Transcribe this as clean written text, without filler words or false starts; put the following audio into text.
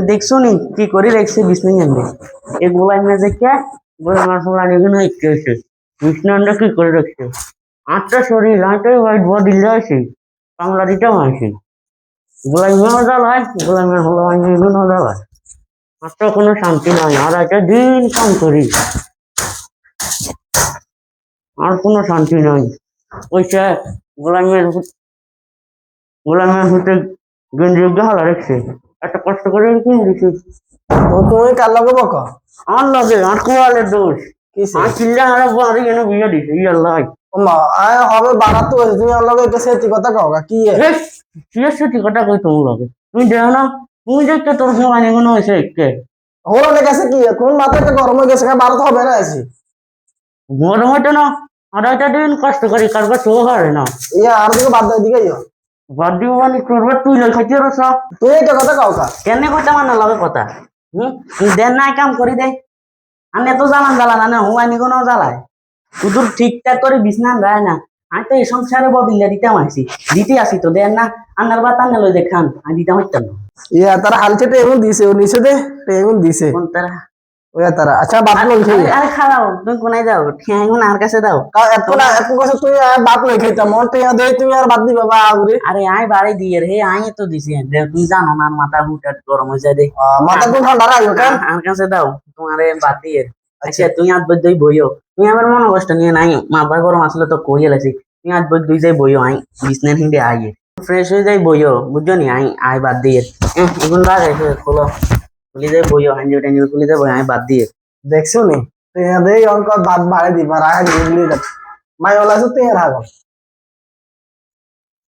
দেখছো নি কি করে রেখছে বিষ্ণু আন্ডে এই গোলাই না যে কে গোলাই মাছ রানি গুলো একটু এসে বিষ্ণু আন্ডা কি করে রেখছে আটটা শরীর আটটাই হোয়াইট বডি আছে বাংলা দিতেও আছে গোলাই মেয়েও জ্বালায় গোলাই মেয়ে হলো এগুলো জ্বালায় আটটা কোনো শান্তি নাই আর একটা দিন কাম করি আর কোনো শান্তি নাই ওইটা গোলামের হতে গেঞ্জি হালা রেখছে একটা কষ্ট করে কিনে দিছি তো তুমি কার লগে বকো আর লাগে আর কোয়ালের দোষ কিসে আর চিল্লা হারা বাড়ি যেন বিয়ে দিছে ই আল্লাহ ওমা আয় হবে বাড়া তো তুমি আর লগে কেসে তি কথা কও কি বেশ সিরিয়াসলি ঠিক কথা কই তোমার লাগে তুমি দেখো না তুমি দেখতে তোর সময় কোনো হয়েছে কে হলো না কাছে কি কোন মাথায় তো গরম হয়ে গেছে বাড়া তো হবে না আছি মনে হতো না আর একটা দিন কষ্ট করি কারবার তো হয় না ইয়া আর দিকে বাদ দাও দিকে ইয়া বাদ দিব মানে করবার তুই লই খাইতে রস তুই এটা কথা কও কা কেন কথা মানে লাগে কথা তুই দেন নাই কাম করি দে আমি এত জ্বালান না হুয়ানি কোনো জ্বালায় শুধু ঠিকঠাক করে বিছনান যায় না আমি তো এই সংসারে ববিল্লা দিতে আসি তো দেন না আন্নার বা টান্না লই দেখান আমি দিতে হইতাম না ইয়া তার হালচেটে এমন দিছে ও নিচে দে এমন দিছে কোন তারা ওয়া তারা আচ্ছা বাপ লই খাই আরে খাও তুমি কোনায় যাও ঠ্যাং আর কাছে দাও এত কথা তুই বাপ লই খাইতা মন তে দে তুমি আর বাদ দি বাবা আগুরে আরে আই বাড়ি দিয়ে রে আই তো দিছি তুই জানো না মাথা হুটাট গরম হয়ে যায় দে মাথা কোন ঠান্ডা রাখো কেন আর কাছে দাও তোমারে বাদ দিয়ে আচ্ছা তুই আজ বই বইও তুই আমার মনে কষ্ট নিয়ে নাই মাথা গরম আসলে তো কইয়ে লাইছি তুই আজ বই যাই বইও আই বিছনার হিন্দে আইয়ে ফ্রেশ হয়ে যাই বইও বুঝছো নি আই বাদ দিয়ে এখন লাগে খোলো খুলি যাই বইও হাঞ্জি টাঞ্জি খুলি যাই বই আই বাদ দিয়ে দেখছো নি তুই দে অঙ্ক বাদ বাড়ে দি বাড়া দিলি মাই ওলা সুতে রাখো